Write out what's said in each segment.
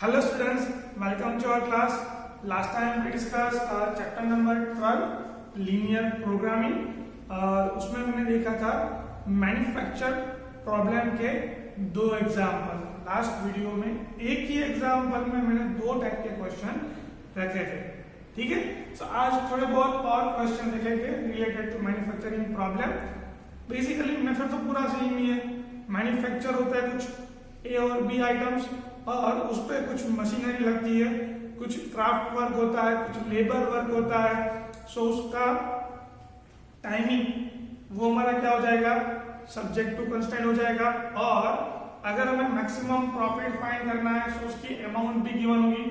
Hello students, welcome to our class. Last time we discussed chapter number 12 linear programming. उसमें हमने देखा था manufacture problem के दो एग्जाम्पल. लास्ट वीडियो में एक ही एग्जाम्पल में मैंने दो टाइप के क्वेश्चन रखे थे. ठीक है, तो आज थोड़े बहुत और क्वेश्चन देखेंगे related to manufacturing problem. Basically method तो पूरा सेम ही है. मैन्युफैक्चर होता है कुछ ए और बी आइटम्स और उस पर कुछ मशीनरी लगती है, कुछ क्राफ्ट वर्क होता है, कुछ लेबर वर्क होता है. सो उसका टाइमिंग वो हमारा क्या हो जाएगा, सब्जेक्ट टू कंस्ट्रेंट हो जाएगा. और अगर हमें मैक्सिमम प्रॉफिट फाइंड करना है तो उसकी अमाउंट भी गिवन होगी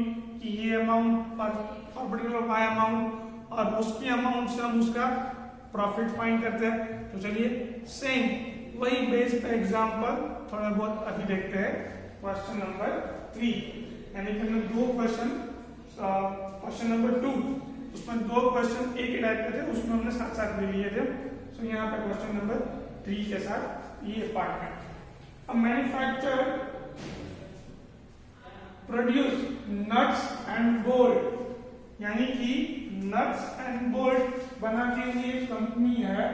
कि ये अमाउंट पर पर्टिकुलर बाय अमाउंट, और उसकी अमाउंट से हम उसका प्रॉफिट फाइंड करते हैं. तो चलिए सेम वही बेस पे एग्जांपल थोड़ा बहुत अभी देखते हैं. क्वेश्चन नंबर 3 यानी कि हमने दो क्वेश्चन, क्वेश्चन नंबर 2 उसमें दो क्वेश्चन एक ही टाइप के थे, उसमें हमने साथ साथ ले लिए थे. सो यहाँ पे क्वेश्चन नंबर 3 के साथ ये पार्ट है. A manufacturer produce nuts and bolt, यानी कि नट्स एंड बोल्ट बनाती हुई एक कंपनी है.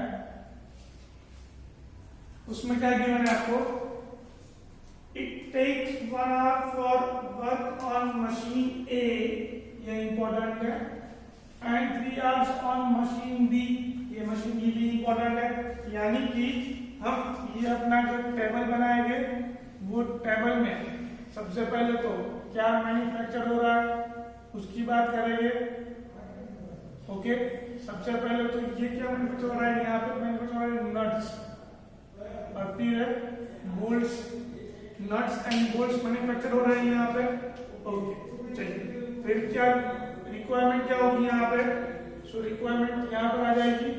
उसमें क्या गिवन है आपको, It takes 1 hour for work on machine A, ये important है, and 3 hours on machine B, ये machine B भी important है. यानी कि हम ये अपना जो टेबल बनाएंगे वो टेबल में सबसे पहले तो क्या मैन्युफैक्चर हो रहा है उसकी बात करेंगे. ओके, सबसे पहले तो ये क्या मैन्युफैक्चर हो रहा है, यहाँ पे मैन्युफैक्चर हो रहा है नट्स, और फिर bolts. Nuts and bolts manufacture हो रहे हैं यहाँ पे. ओके, चलिए फिर क्या रिक्वायरमेंट क्या होगी यहाँ पे. सो रिक्वायरमेंट यहाँ पर आ जाएगी,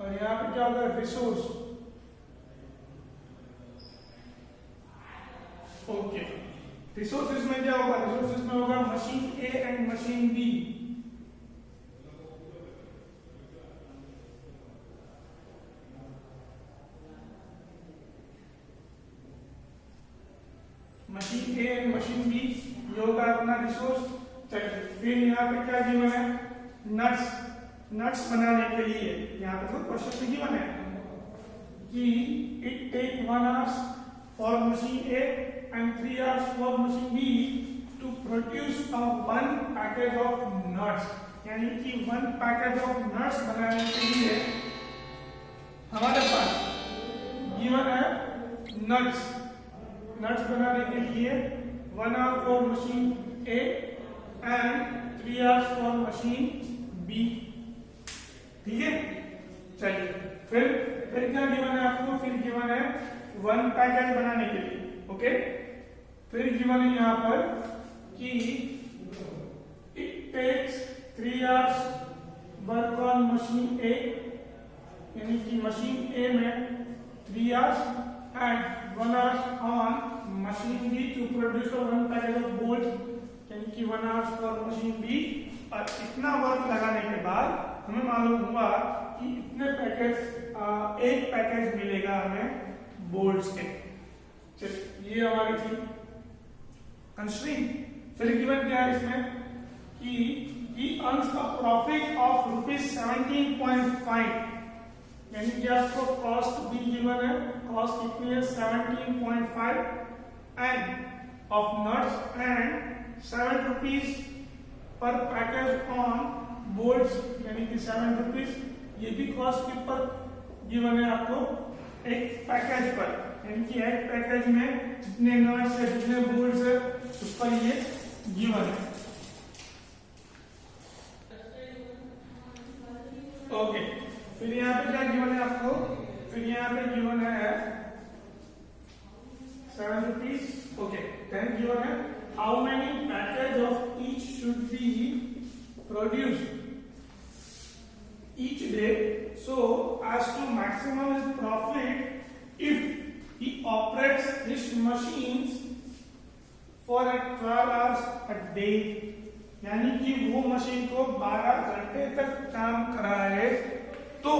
और यहाँ पे क्या होगा, रिसोर्स. ओके, रिसोर्सेज में क्या होगा, रिसोर्सेज में होगा machine A and machine B. Machine A and machine B ये होगा अपना रिसोर्स. चलिए फिर यहाँ पे क्या गिवन है, नट्स. नट्स बनाने के लिए यहाँ पे तो क्वेश्चन गिवन है कि it take 1 hours for machine A and 3 hours for machine B to produce one package of nuts. यानी कि 1 पैकेज ऑफ नट्स बनाने के लिए हमारे पास गिवन है नट्स. नट्स बनाने के लिए 1 hour for machine A and 3 hours for machine B. ठीक है, चलिए फिर क्या गिवन है आपको, फिर गिवन है 1 पैकेज बनाने के लिए. ओके, फिर गिवन है यहाँ पर कि it takes 3 hours work on machine A, यानी कि मशीन ए में 3 hours and 1 hour on machine B to produce one package of bolts, यानी कि 1 hour for machine B. और इतना वर्क लगाने के बाद हमें मालूम हुआ कि इतने पैकेज, एक पैकेज मिलेगा हमें बोल्ट्स के. ये हमारी थी कंस्ट्रेंट. फिर गिवन क्या है इसमें कि he earns a profit of ₹17.5, यानी कि आपको कॉस्ट भी गिवन है. कॉस्ट कितनी है, 17.5 and of nuts and 7 rupees per package on bolts, यानी कि 7 रुपीज. ये भी कॉस्ट के पर गिवन है आपको एक पैकेज पर, यानी कि एक पैकेज में जितने नट्स है जितने बोल्ट्स है उस पर ये गिवन है. ओके, फिर यहाँ पे क्या गिवन है आपको, फिर यहाँ पे गिवन है 7 रुपीज. ओके, देन गिवन है how many package of each should be produced each day so as to maximum his profit if he operates his machines for 12 hours a day. यानी कि वो मशीन को 12 घंटे तक काम कराए तो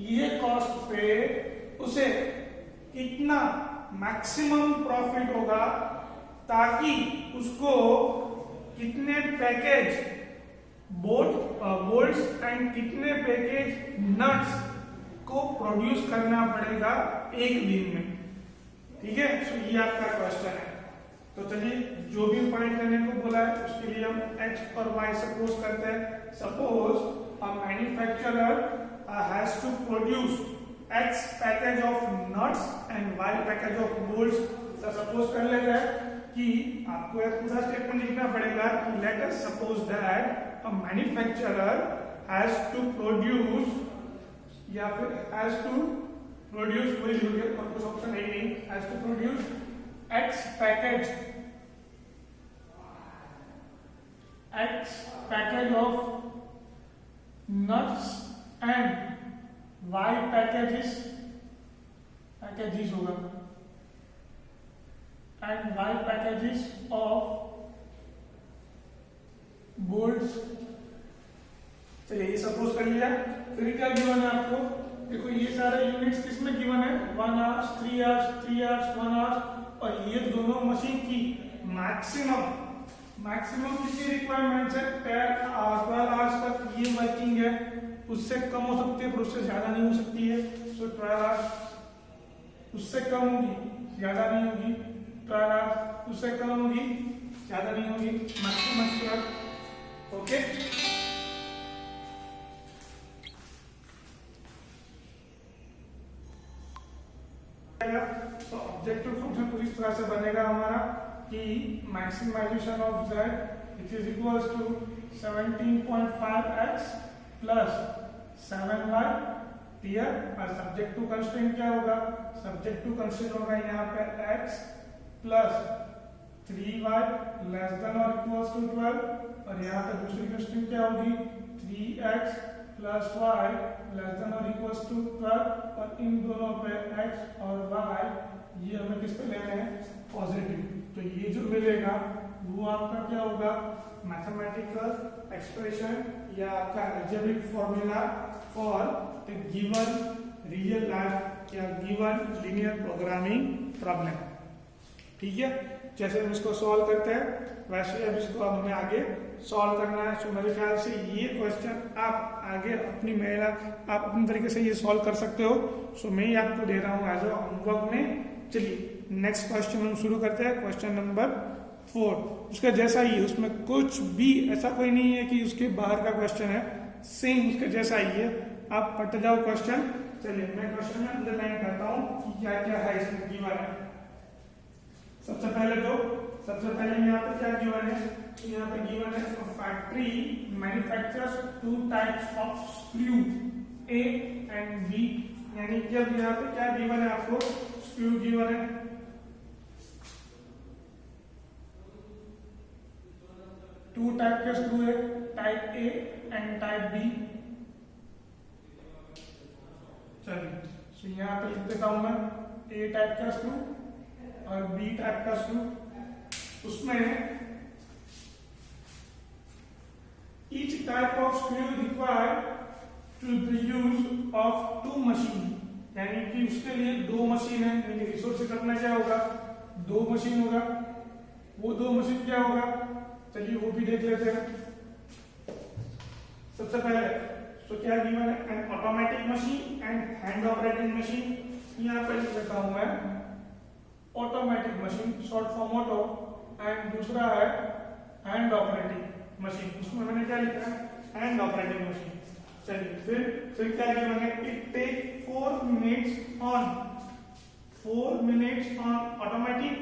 ये कॉस्ट पे उसे कितना मैक्सिमम प्रॉफिट होगा, ताकि उसको कितने पैकेज बोल्ट्स एंड कितने पैकेज नट्स को प्रोड्यूस करना पड़ेगा एक दिन में। ठीक है, तो ये आपका क्वेश्चन है। तो चलिए, जो भी फाइंड करने को बोला है उसके लिए हम x और y सपोज करते हैं। Suppose a manufacturer has to produce x package of nuts and y package of bolts. तो सपोज कर लेते हैं कि आपको एक पूरा स्टेटमेंट लिखना पड़ेगा कि let us suppose that a manufacturer has to produce, या फिर हैज टू प्रोड्यूस, वही लिखोगे और कुछ ऑप्शन है नहीं, has to produce x package of nuts and y packages होगा, and y packages of bolts। चलिए, ये सपोज कर लिया। फिर क्या गिवन है आपको, देखो ये सारे यूनिट्स किसमें गिवन है, 1 आवर्स, 3 आवर्स, 3 आवर्स, 1 आवर्स, और ये दोनों मशीन की मैक्सिमम कितनी रिक्वायरमेंट्स है, 12 आवर्स तक ये वर्किंग है। उससे कम हो सकती है पर उससे ज्यादा नहीं हो सकती है। सो 12 आवर्स उससे कम होगी, ज्यादा नहीं होगी, 12 आवर्स उससे कम होगी, ज्यादा नहीं होगी, मैक्सिमम 12। ओके, तो ऑब्जेक्टिव फंक्शन कुछ इस तरह से बनेगा हमारा कि maximisation of z which is equals to 17.5x plus 7y। Clear. और सब्जेक्ट टू कंस्ट्रेंट क्या होगा, सब्जेक्ट टू कंस्ट्रेंट होगा यहाँ पे x plus 3y less than और इक्वल्स टू 12, और यहाँ पे दूसरी कंस्ट्रेंट क्या होगी, 3x plus y less than और इक्वल्स टू 12, और इन दोनों पे x और y ये हमें किस पे लेने हैं, पॉजिटिव। तो ये जो मिलेगा वो आपका क्या होगा, मैथमेटिकल एक्सप्रेशन या आपका algebraic formula for a given real life या गिवन लीनियर प्रोग्रामिंग प्रॉब्लम। ठीक है, जैसे हम इसको सॉल्व करते हैं वैसे अब इसको हमें आगे सॉल्व करना है। तो मेरे ख्याल से ये क्वेश्चन आप आगे आप अपनी तरीके से ये सॉल्व कर सकते हो। सो मैं ही आपको दे रहा हूँ एज अ होमवर्क में। चलिए नेक्स्ट क्वेश्चन हम शुरू करते हैं, क्वेश्चन नंबर 4। उसका जैसा ही है, उसमें कुछ भी ऐसा कोई नहीं है कि उसके बाहर का क्वेश्चन है, सेम उसके जैसा ही है। आप पढ़ते जाओ क्वेश्चन। चलिए मैं क्वेश्चन में अंडरलाइन करता हूँ कि क्या क्या है इसमें गिवन है। सबसे पहले यहाँ पे क्या गिवन है, यहाँ पे गिवन है factory manufactures 2 types of screw A and B। यानी कि अब यहाँ पे क्या गिवन है, आपको स्क्रू गिवन है। टू टाइप के स्क्रू है, type A and type B। चलिए तो यहाँ पे लिख देता हूं मैं A टाइप का स्क्रू और B टाइप का स्क्रू। उसमें each type of screw required to the use of 2 machine। यानी कि उसके लिए 2 मशीन है, यानी रिसोर्सेज अपना क्या होगा, 2 मशीन होगा। वो 2 मशीन क्या होगा, चलिए वो भी देख लेते हैं। सबसे पहले तो क्या गिवन है, N automatic machine and hand operating machine. यहाँ पे लिख देता हूं मैं automatic machine, short form auto, and दूसरा है हैंड ऑपरेटिंग मशीन। उसमें मैंने क्या लिखा है, हैंड ऑपरेटिंग मशीन। चलिए फिर क्या गिवन है, it take 4 minutes on automatic,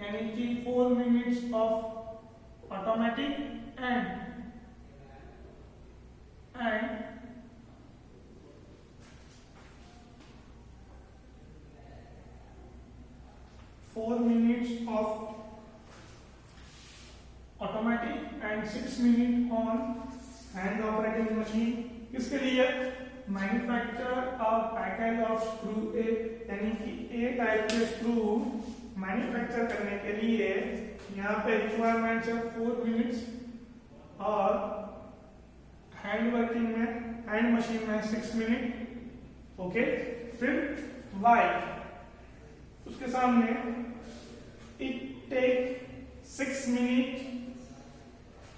यानी कि 4 minutes of automatic and 4 minutes of automatic and 6 minutes on hand operating machine। किसके लिए, manufacture of package of screw A, यानी कि ए टाइप के स्क्रू मैन्युफैक्चर करने के लिए यहाँ पे रिक्वायरमेंट है 4 मिनट्स और हैंड वर्किंग में, हैंड मशीन में 6 मिनट। ओके, फिर वाई उसके सामने इट टेक 6 मिनट,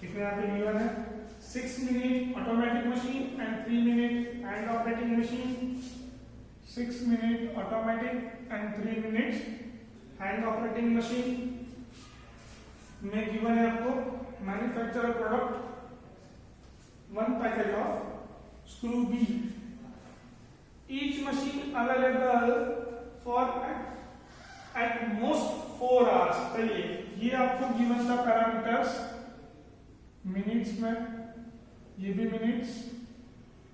कितने यहाँ पे गिवन है 6 minute automatic machine and 3 minute hand operating machine. 6 minute automatic and 3 minute hand operating machine में गिवन है आपको manufacturer product 1 package of screw B, each machine available for at most 4 hours. चलिए ये आपको गिवन था parameters minutes में, ये भी मिनट्स,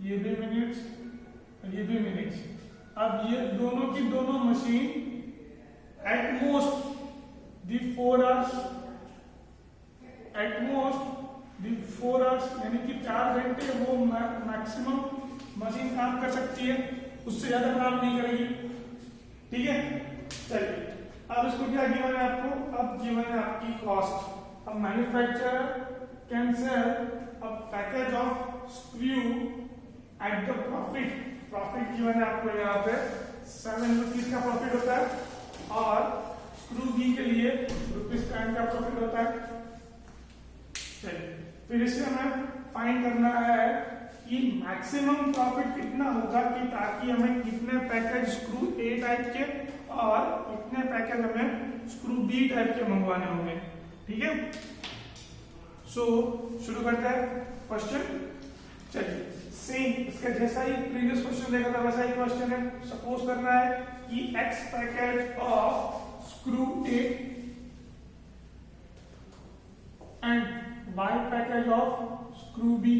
ये भी मिनट्स और ये भी मिनट्स। अब ये दोनों की दोनों machine at most the 4 hours, at most the 4 hours यानी कि 4 घंटे वो मैक्सिमम मशीन काम कर सकती है, उससे ज्यादा काम नहीं करेगी। ठीक है, चलिए अब इसको क्या गिवन है आपको, अब गिवन है आपकी कॉस्ट। अब manufacturer can cell a package of screw at the profit, profit given है आपको यहाँ पे 7 रुपीज का प्रॉफिट होता है और स्क्रू बी के लिए ₹10 का प्रॉफिट होता है। चलिए फिर इसे हमें फाइंड करना है कि मैक्सिमम प्रॉफिट कितना होगा, कि ताकि हमें कितने पैकेज स्क्रू ए टाइप के और कितने पैकेज हमें स्क्रू बी टाइप के मंगवाने होंगे। ठीक है, सो शुरू करते हैं क्वेश्चन। चलिए सेम इसका जैसा ही प्रीवियस क्वेश्चन देखा था वैसा ही क्वेश्चन है। सपोज करना है कि x package of screw A and y package of screw B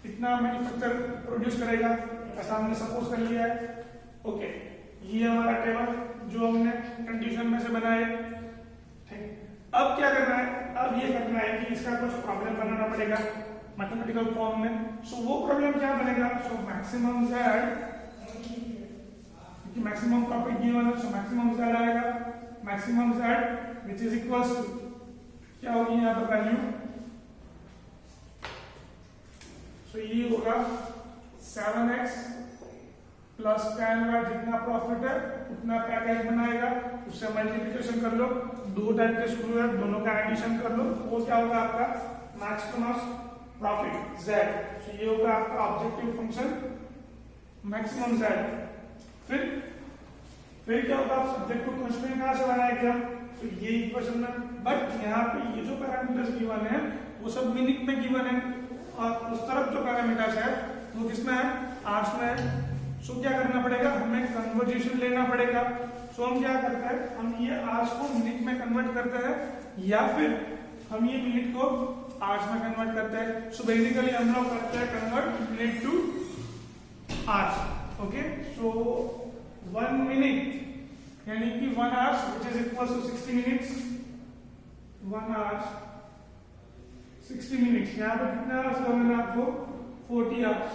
इतना मैन्युफैक्चर प्रोड्यूस करेगा, ऐसा हमने सपोज कर लिया है। ओके, ये हमारा टेबल जो हमने कंडीशन में से बनाए। ठीक, अब क्या करना है, अब ये करना है कि इसका कुछ प्रॉब्लम बनाना पड़ेगा मैथमेटिकल फॉर्म में। सो वो प्रॉब्लम क्या बनेगा, सो मैक्सिमम z, क्योंकि मैक्सिमम प्रॉफिट गिवन है, सो मैक्सिमम z आएगा, maximum z which is equals to क्या होगी यहाँ पर वैल्यू, तो ये होगा 7x प्लस tan y, जितना प्रॉफिट है उतना पैकेज बनाएगा, उससे मल्टीप्लिकेशन कर लो, 2 टाइप के स्क्रू है दोनों का एडिशन कर लो, वो क्या होगा आपका मैक्सिमम प्रॉफिट z। तो ये होगा आपका ऑब्जेक्टिव फंक्शन मैक्सिमम z। फिर क्या होगा, आप सब्जेक्ट को कंस्ट्रेंट कहां से बनाएंगे हम, तो ये इक्वेशन में, बट यहाँ पे ये जो पैरामीटर्स गिवन है वो सब मिनट में गिवन है और उस तरफ जो पैरामीटर्स है वो किसमें है, आवर्स में है। सो क्या करना पड़ेगा, हमें कन्वर्जेशन लेना पड़ेगा। सो हम क्या करते हैं, हम ये आवर्स को मिनट में कन्वर्ट करते हैं या फिर हम ये मिनट को आवर्स में कन्वर्ट करते हैं। सो बेसिकली हम लोग करते हैं convert minute to hours. Okay, so 1 minute यानी कि 1 hours which is equal to 60 minutes, 1 hours 60 minutes. यहाँ पे कितना आवर्स होगा आपको 40 आवर्स।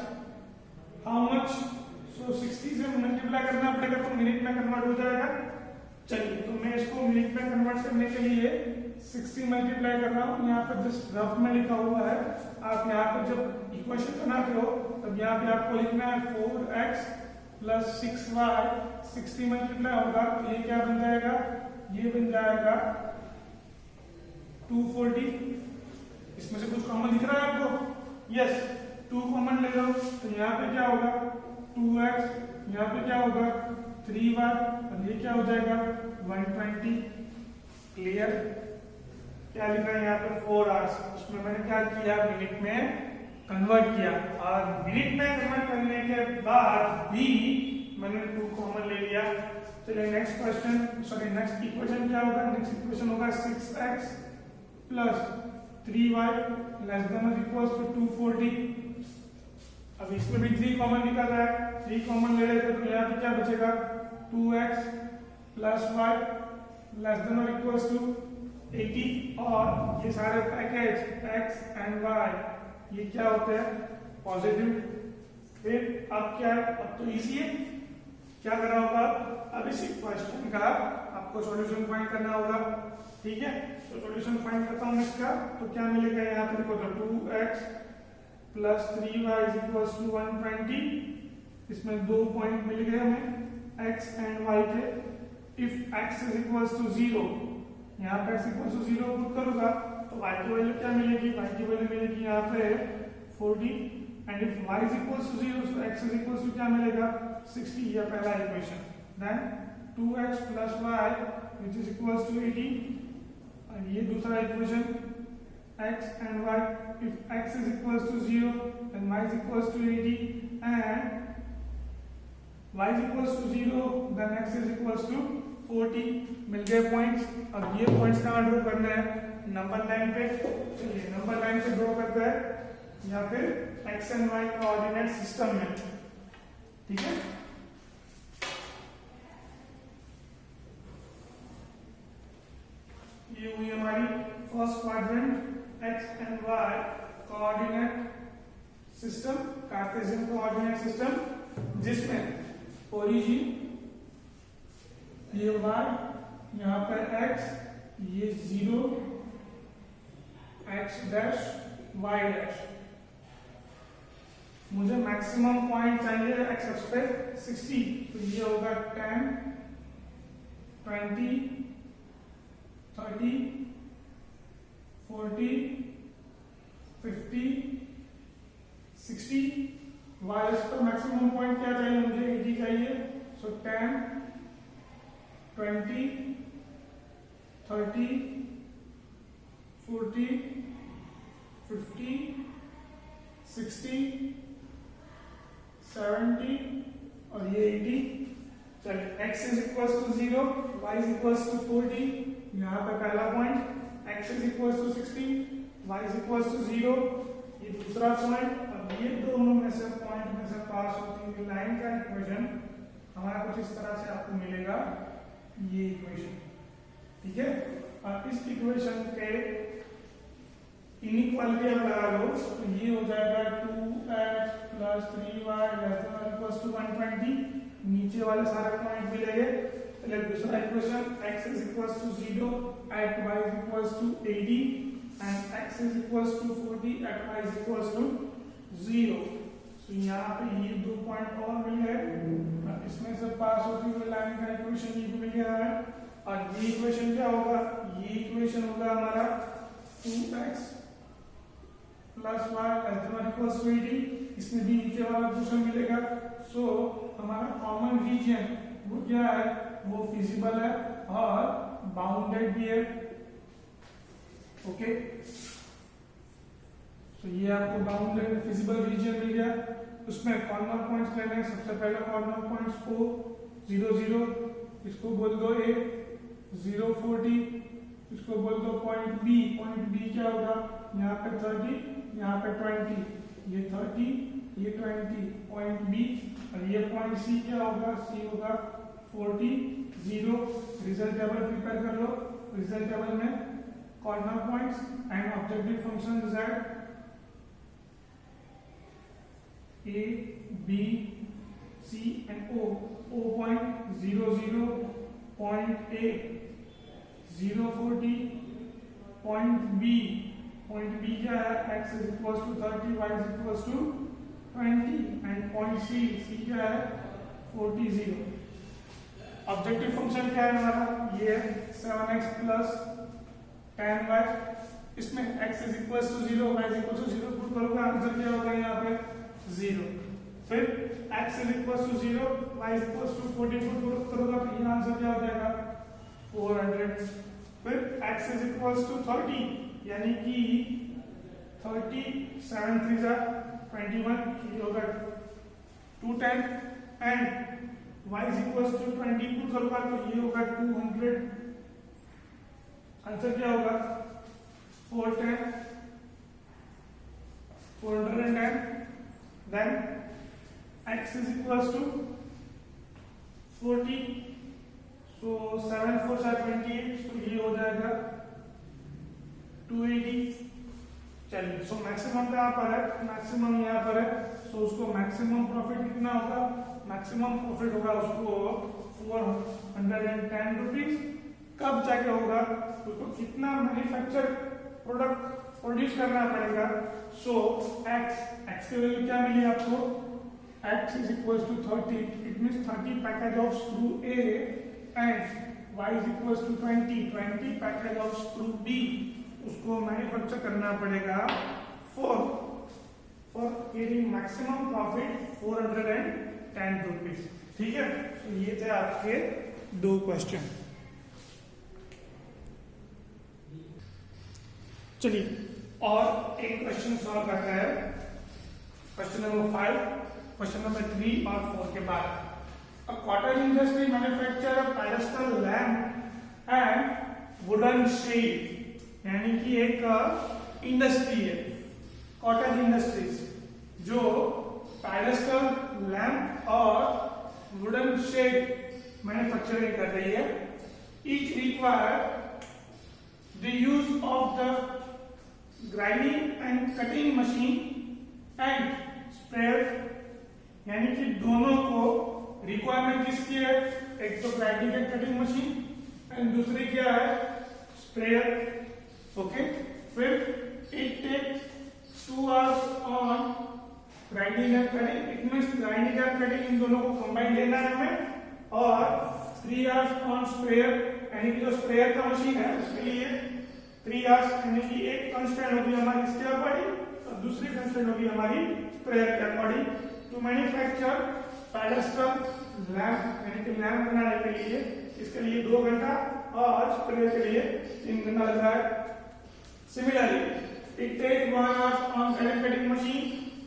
हाउ मच, सो 60 से मल्टीप्लाई करना पड़ेगा तो मिनट में कन्वर्ट हो जाएगा। चलिए तो मैं इसको मिनट में कन्वर्ट करने के लिए 60 मल्टीप्लाई कर रहा हूँ, यहाँ पर जस्ट रफ में लिखा हुआ है। आप यहाँ पर जब इक्वेशन बनाते हो तब यहाँ पे आपको लिखना है 4x प्लस 6y, 60 मल्टीप्लाई होगा तो ये क्या बन जाएगा, ये बन जाएगा 240। इसमें से कुछ कॉमन दिख रहा है आपको, यस 2 कॉमन ले लो तो यहाँ पे क्या होगा 2x, यहाँ पे क्या होगा 3y और ये क्या हो जाएगा 120। क्लियर, क्या लिखा है यहाँ पे 4 आवर्स, उसमें मैंने क्या किया मिनट में कन्वर्ट किया और मिनट में कन्वर्ट करने के बाद भी मैंने 2 कॉमन ले लिया। चलिए next question, sorry next equation क्या होगा, नेक्स्ट इक्वेशन होगा 6x plus 3y less than और इक्वल्स टू 240। अब इसमें भी 3 कॉमन निकल रहा है, 3 कॉमन ले लेते तो यहाँ पे क्या बचेगा 2x plus y less than और इक्वल्स टू 80। और ये सारे पैकेज x एंड y ये क्या होते हैं पॉजिटिव। फिर अब क्या है, अब तो इजी है, क्या करना होगा, अब इस क्वेश्चन का आपको सॉल्यूशन फाइंड करना होगा। ठीक है, तो सॉल्यूशन फाइंड करता हूं इसका, तो क्या मिलेगा यहाँ पे देखो, तो 2x plus 3y is equal to 120। इसमें 2 पॉइंट मिल गए हमें, x एंड y थे। If x is equals to 0, यहाँ पे x इक्वल्स टू 0 पुट करूंगा तो y की वैल्यू क्या मिलेगी, y की वैल्यू मिलेगी यहाँ पे 40। And if y is equals to 0 तो x इज इक्वल्स टू क्या मिलेगा 60, ये पहला equation. Then 2x plus y which is equals to 80, और ये दूसरा equation x and y, if x is equals to 0 then y is equals to 80 and y is equals to 0 then x is equals to 40। मिल गए points. अब ये points कहाँ draw करना है, number line पे। चलिए नंबर लाइन पे draw करते हैं या फिर x and y coordinate system में, ठीक है। ये हुई हमारी first quadrant x and y coordinate system, Cartesian coordinate system, जिसमें ओरिजिन ये y, यहाँ पर x, ये 0, x डैश y डैश। मुझे मैक्सिमम पॉइंट चाहिए x एक्सिस पे 60, तो ये होगा 10, 20, 30, 40, 50, 60। y पर मैक्सिमम पॉइंट क्या चाहिए मुझे, 80 चाहिए। सो 10, 20, 30, 40, 50, 60, 70 और ये 80। चलिए x is equals to 0, y is equals to 40, यहाँ पे पहला point, x is equals to 60, y is equals to 0, ये दूसरा पॉइंट। अब ये दोनों में से पॉइंट में से पास होती हुई लाइन का इक्वेशन हमारा कुछ इस तरह से आपको मिलेगा, ये इक्वेशन, ठीक है। और इस इक्वेशन के इनइक्वालिटी आप लगा लो तो ये हो जाएगा 2x plus 3y equals to 120। नीचे वाले सारे पॉइंट मिलेंगे। चलिए दूसरा equation, x is equals to 0 at y is equals to 80 and x is equals to 40 at y is equals to 0। So यहाँ पे ये दो पॉइंट और मिल गए। इसमें से पास होती हुई लाइन का इक्वेशन ये मिल गया है। और ये इक्वेशन क्या होगा, ये इक्वेशन होगा हमारा 2x plus y equals to 80। इसमें भी नीचे वाला क्वेश्चन मिलेगा। सो हमारा कॉमन रीजन वो क्या है, वो फिजिबल है और बाउंडेड भी है। ओके, तो ये आपको बाउंडेड फिजिबल रीजन मिल गया। उसमें कॉर्नर पॉइंट्स लेने हैं। सबसे पहले कॉर्नर पॉइंट्स को 0 0, इसको बोल दो a, 0 40, इसको बोल दो पॉइंट b। पॉइंट b क्या होगा, यहाँ पे 30, यहाँ पे 20, ये 30, ये 20, पॉइंट b। और ये पॉइंट c क्या होगा, c होगा 40, 0। रिजल्ट टेबल प्रिपेयर कर लो। रिजल्ट टेबल में corner points and objective function z a b c and o point 0 0, point a 0 40, point b क्या है, x is equals to 30, y is equals to 20 and point c क्या है 40 0। Objective function क्या है हमारा, ये 7x plus 10y। इसमें x is equals to 0, y is equals to 0 put करोगे, आंसर क्या होगा यहाँ पे 0। फिर x is equals to 0, y is equals to 40 put करोगे तो ये आंसर क्या हो जाएगा 400। फिर x is equals to 30, यानी कि 30 7 3 जा 21, ये होगा 210 and y is equals to 20 put करूंगा तो ये होगा 200। आंसर क्या होगा 410 410। Then x is equals to 40, so 7 4 28, तो ये हो जाएगा 280। चलिए, सो मैक्सिमम कहाँ पर है, मैक्सिमम यहाँ पर है। सो उसको मैक्सिमम प्रॉफिट कितना होगा, मैक्सिमम प्रॉफिट होगा उसको 410 रुपीज। कब जाके होगा, उसको कितना मैन्युफैक्चर प्रोडक्ट प्रोड्यूस करना पड़ेगा। सो x की वैल्यू क्या मिली आपको x is equals to 30, it means 30 package of screw A, and y is equals to 20 package of screw B, उसको मैन्युफैक्चर करना पड़ेगा for getting maximum profit 410 rupees. ठीक है, तो ये थे आपके दो क्वेश्चन. चलिए और एक क्वेश्चन सॉल्व करते हैं. क्वेश्चन नंबर 5, क्वेश्चन नंबर 3 और 4 के बाद. A cottage industry manufacture a pedestal lamp and wooden shade, यानी कि एक इंडस्ट्री है कॉटेज इंडस्ट्रीज जो पेडेस्टल लैंप और वुडन शेड मैन्युफैक्चरिंग कर रही है. Each require the use of the grinding and cutting machine and sprayer, यानी कि दोनों को रिक्वायरमेंट किसकी है, एक तो grinding and cutting machine and दूसरी क्या है, स्प्रेयर. ओके, फिर it takes 2 hours on grinding and cutting, it means grinding and cutting इन दोनों को कंबाइन लेना है हमें, और 3 hours ऑन स्प्रेयर, यानी कि जो स्प्रेयर का मशीन है उसके लिए 3 hours, यानी कि एक कंस्टेंट होगी हमारी इसके अकॉर्डिंग और दूसरी कंस्टेंट होगी हमारी स्प्रेयर के according. To manufacture pedestal lamp, यानी कि लैंप बनाने के लिए इसके लिए 2 घंटा और स्प्रेयर के लिए 3 घंटा लग रहा है. Similarly, it takes 1 hour on cutting machine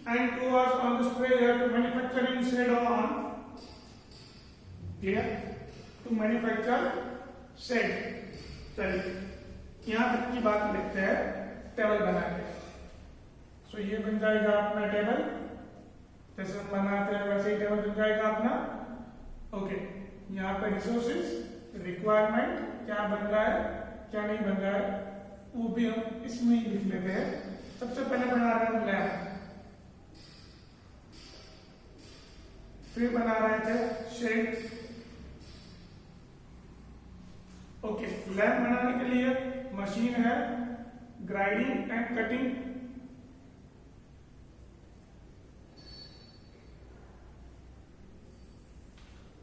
and 2 hours on the sprayer to manufacturing shade on. Clear? To manufacture shade. चलिए यहाँ तक की बात लिखते हैं टेबल बना के. सो ये बन जाएगा अपना टेबल, जैसे हम बनाते हैं वैसे ही टेबल बन जाएगा अपना. ओके, यहाँ पे रिसोर्सेज, रिक्वायरमेंट, क्या बन रहा है क्या नहीं बन रहा है वो भी हम इसमें ही लिख लेते हैं. सबसे पहले बना रहे हैं लैंप, फिर बना रहे थे शेड. ओके, लैंप बनाने के लिए मशीन है ग्राइंडिंग एंड कटिंग,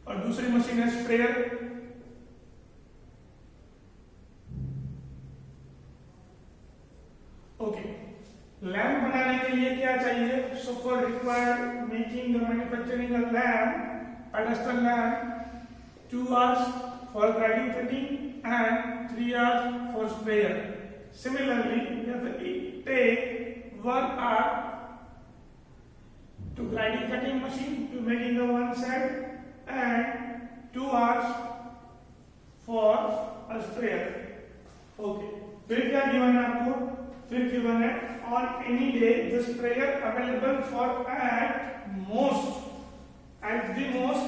और दूसरी मशीन है स्प्रेयर. ओके, लैंप बनाने के लिए क्या चाहिए, so for required making the manufacturing a lamp, pedestal lamp, 2 hours for grinding cutting and 3 hours for sprayer. Similarly it take 1 hour to grinding cutting machine to making the one side and 2 hours for a sprayer. Okay, फिर क्या given है आपको, फिर given है on any day the sprayer available for at the most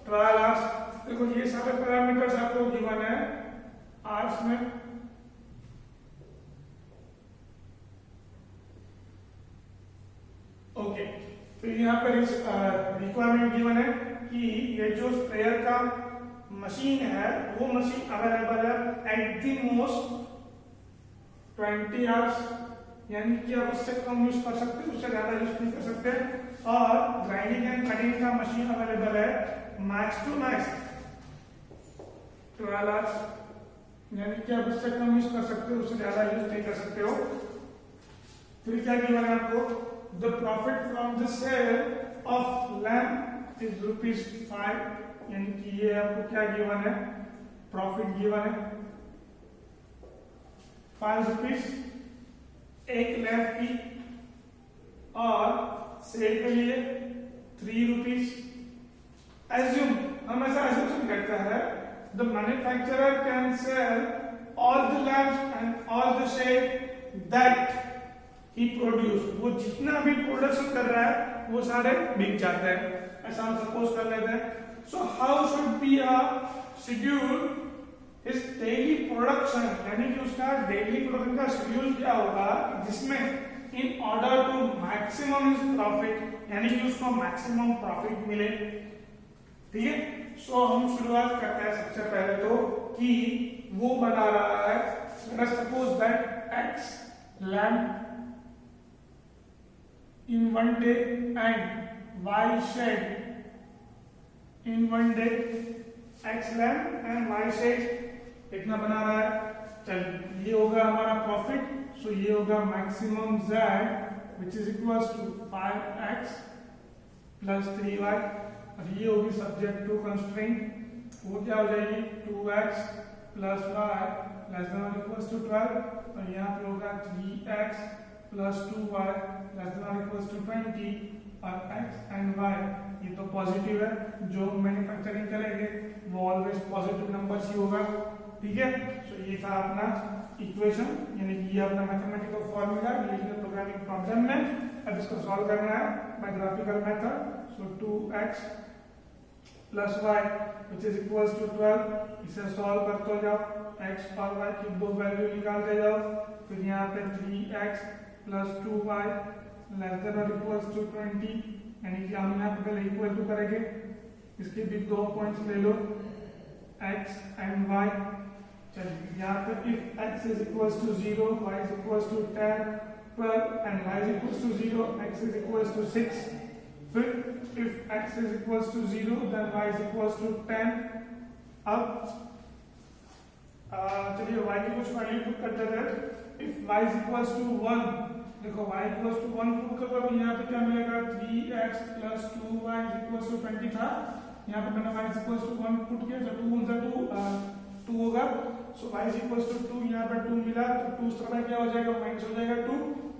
trial hours. देखो ये सारे parameters आपको गिवन है आवर्स में. ओके, फिर यहाँ पे रिक्वायरमेंट गिवन है कि ये जो स्प्रेयर का मशीन है वो मशीन अवेलेबल है एट द मोस्ट 20 hours, यानी कि आप उससे कम यूज कर सकते हैं, उससे ज्यादा यूज नहीं कर सकते. और ग्राइंडिंग एंड कटिंग का मशीन अवेलेबल है मैक्स टू मैक्स 12 hours, यानी कि आप उससे कम यूज कर सकते हो, उससे ज्यादा यूज नहीं कर सकते हो. फिर क्या गिवन है आपको, the profit from the sale of lamp is ₹5, यानी कि ये आपको क्या गिवन है, प्रॉफिट गिवन है ₹5 एक लैंप की, और सेल के लिए ₹3. एज्यूम, हम ऐसा एज्यूम करता है, the manufacturer can sell all the lamps and all the shade that he produce. वो जितना भी प्रोडक्शन कर रहा है वो सारे बिक जाते हैं, ऐसा हम सपोज कर लेते हैं. So how should be a schedule इस डेली प्रोडक्शन, यानी कि उसका डेली प्रोडक्शन का शेड्यूल क्या होगा जिसमें in order to maximum is profit, यानी कि उसको मैक्सिमम प्रॉफिट मिले. ठीक है, सो हम शुरुआत करते हैं सबसे पहले तो कि वो बना रहा है, suppose that x lamp in 1 day and y shed in one day, x length and y shed कितना बना रहा है। चलिए ये होगा हमारा प्रॉफिट, सो ये होगा maximum z which is equals to 5x plus 3y, और ये होगी सब्जेक्ट टू कंस्ट्रेंट, वो क्या हो जाएगी 2x plus y less than और इक्वल्स टू 12, और यहाँ पे होगा 3x plus 2y less than और इक्वल्स टू 20, और x एंड y ये तो पॉजिटिव है, जो मैन्युफैक्चरिंग करेंगे वो ऑलवेज पॉजिटिव नंबर्स ही होगा, ठीक है। सो ये था अपना इक्वेशन, यानी कि ये अपना mathematical formula linear programming problem में। अब इसको सॉल्व करना है by graphical method. So 2x plus y which is equals to 12, इसे सॉल्व करते जाओ, x और y की दो वैल्यू निकालते जाओ, फिर यहाँ पे 3x plus 2y less than और इक्वल्स टू 20, यानी कि हम यहाँ पे पहले इक्वल टू करेंगे, इसके भी दो पॉइंट्स ले लो x एंड y। चलिए यहाँ पे if x is equals to 0, y is equals to 10, 12 and y is equals to 0, x is equals to 6, फिर if x is equals to 0 then y is equals to 10। अब चलिए y की कुछ value put करते हैं। if y is equals to 1, देखो y equals to 1 put करो, अब यहाँ पे क्या मिलेगा 3x plus 2y is equals to 20 था, यहाँ पे मैंने y is equals to 1 put किया, तो 2 उनका 2 होगा, सो y is equals to 2, यहाँ पे 2 मिला तो 2 तरह क्या हो जाएगा माइनस हो जाएगा 2,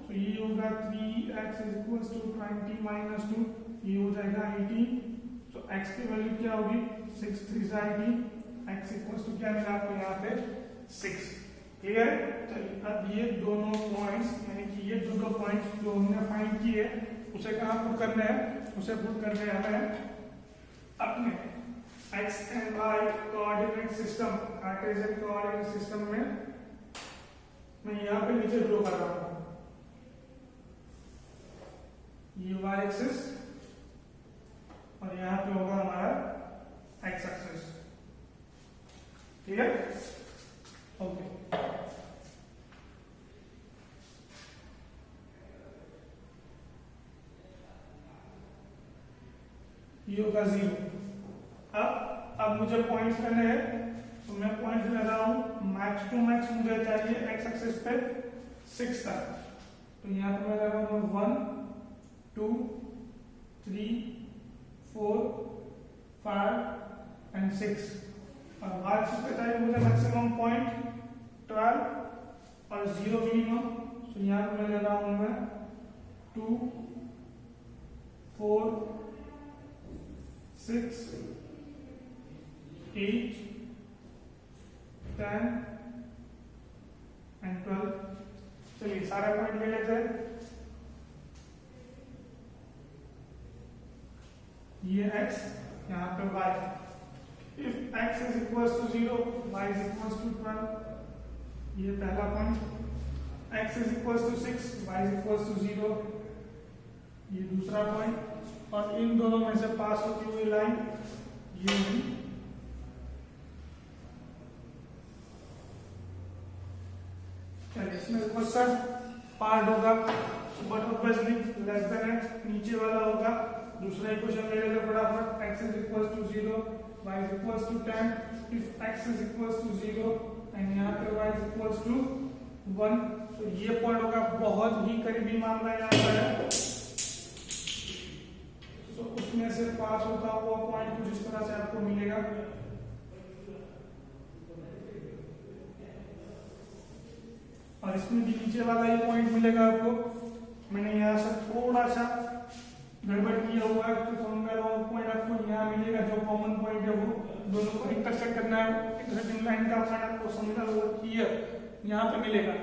तो ये होगा 3x is equals to 20 minus 2, ये हो जाएगा 18, सो x की वैल्यू क्या होगी 6 3 से 18, x इक्वल्स टू क्या मिला आपको यहाँ पे 6। क्लियर। चलिए अब ये दोनों पॉइंट्स, यानी कि ये दो पॉइंट्स जो हमने फाइंड किए उसे कहाँ पुट करना है, उसे पुट करना है हमें अपने x and y coordinate system, Cartesian coordinate system में। मैं यहाँ पे नीचे ड्रॉ कर रहा हूँ, ये y एक्सिस और यहाँ पे होगा हमारा x एक्सिस, क्लियर। ओके ये होगा 0। अब मुझे पॉइंट्स लेने हैं, तो मैं पॉइंट्स ले रहा हूं मैक्स टू मैक्स मुझे चाहिए x एक्सिस पे 6 तक, तो यहाँ पे मैं ले रहा हूँ 1 2 3 4 5 एंड 6, और y एक्सिस पे चाहिए मुझे मैक्सिमम पॉइंट 12 और 0 मिनिमम, तो यहाँ पे मैं ले रहा हूँ मैं 2 4 6 8 10 एंड 12। चलिए सारे पॉइंट ले लेते हैं, ये x यहाँ पे y, if x is equals to 0, y is equals to 12, ये पहला point, x is equals to 6, y is equals to 0, ये दूसरा पॉइंट, और इन दोनों में से पास होती हुई लाइन ये होगी, चलिए इसमें क्वेश्चन पार्ट होगा, but obviously less than x नीचे वाला होगा। दूसरा इक्वेशन ले लेते फटाफट, x is equals to 0, y is equals to 10, if x is equals to 0 and यहाँ पे y is equals to 1, तो ये पॉइंट होगा बहुत ही करीबी मामला यहाँ पर है, तो उसमें से पास होता हुआ पॉइंट कुछ इस तरह से आपको मिलेगा, और इसमें भी नीचे वाला ही पॉइंट मिलेगा आपको। मैंने यहाँ से थोड़ा सा गड़बड़ किया हुआ है, तो समझ में वो पॉइंट आपको यहाँ मिलेगा, जो कॉमन पॉइंट है वो दोनों को इंटरसेक्ट करना है, इंटरसेक्टिंग लाइन का पॉइंट आपको समझना होगा क्लियर यहाँ पे मिलेगा,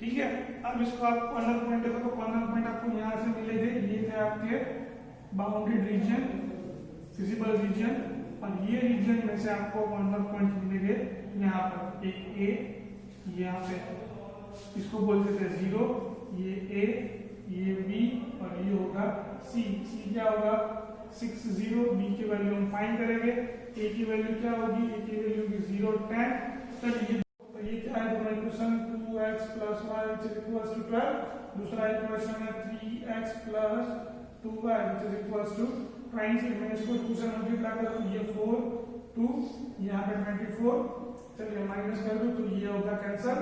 ठीक है। अब इसको आप कॉर्नर पॉइंट देखो, तो कॉर्नर पॉइंट आपको यहाँ से मिलेंगे, ये थे आपके बाउंड्री रीजन, फिजिबल रीजन, और ये रीजन में से आपको कॉर्नर पॉइंट मिलेंगे यहाँ पर, एक ए यहाँ पे, इसको बोलते थे 0, ये ए, ये बी, और ये होगा सी। सी क्या होगा 6 0, बी की वैल्यू हम फाइंड करेंगे, ए की वैल्यू क्या होगी, ए की वैल्यू होगी 0 10। चलिए तो ये क्या है, equation 2x plus y which is equals to 12, दूसरा इक्वेशन है 3x plus 2y which is equals to 20, मैंने इसको 2 से मल्टीप्लाई करा तो ये 4 2 यहाँ पे 24, चलिए माइनस कर दो तो ये होगा कैंसल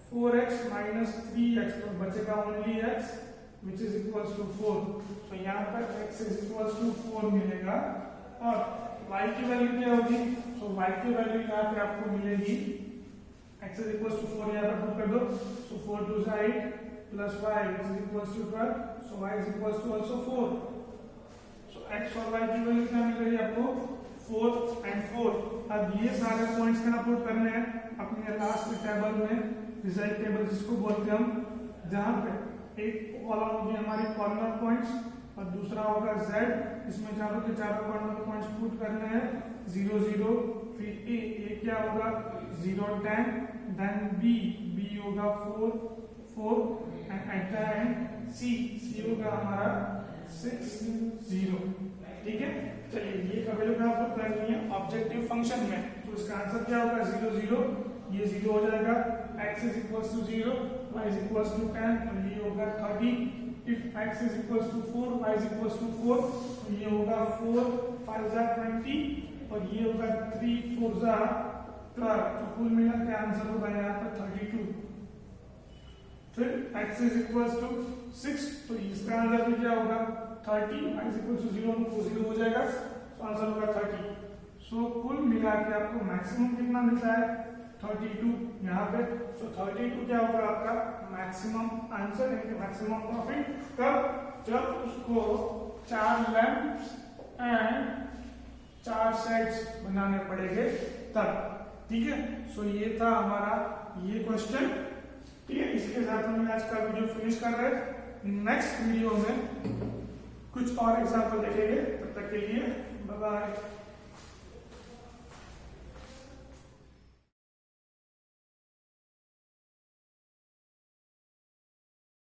4x माइनस 3x, तो बचेगा only x which is equals to 4, तो यहाँ पर x is equals to 4 मिलेगा। और y की वैल्यू क्या होगी, तो y की वैल्यू यहाँ पे आपको मिलेगी x is equals to 4, यहाँ पर पुट कर दो, so 4 2 is 8 plus y which is equals to 12, so y is equals to also 4, so x और y की वैल्यू क्या मिल रही है आपको 4 and 4। अब ये सारे पॉइंट्स कहाँ पुट करने हैं अपने लास्ट टेबल में, रिजल्ट टेबल जिसको बोलते हैं हम, जहाँ पे एक कॉलम होगी हमारी कॉर्नर पॉइंट्स और दूसरा होगा z, इसमें चारों के चारों कॉर्नर पॉइंट्स पुट करने हैं 0 0, फिर a क्या होगा 0 10, देन b होगा 4 4 and at the end c होगा हमारा 6 0, ठीक है। चलिए ये का वैल्यू क्या पुट करनी है ऑब्जेक्टिव फंक्शन में, तो इसका आंसर क्या होगा 0 0, ये 0 हो जाएगा, x is equals to 0, y is equals to 10, और ये होगा 30, if x is equals to 4, y is equals to 4, तो ये होगा 4 5 जा 20 और ये होगा 3 4 जा 12, तो कुल मिला के आंसर होगा यहाँ पर 32। फिर x is equals to 6, तो इसका आंसर भी क्या होगा 30, y is equals to 0, तो 0 हो जाएगा, तो आंसर होगा 30। सो कुल मिला के आपको मैक्सिमम कितना मिलता है 32 यहाँ पे, सो 32 क्या होगा आपका मैक्सिमम आंसर यानी मैक्सिमम प्रॉफिट, कब जब उसको 4 लैंप्स एंड 4 सेट्स बनाने पड़ेंगे तब, ठीक है। सो ये था हमारा ये क्वेश्चन, ठीक है। इसके साथ हम आज का वीडियो फिनिश कर रहे हैं, नेक्स्ट वीडियो में कुछ और एग्जाम्पल देखेंगे, तब तक के लिए बाय बाय।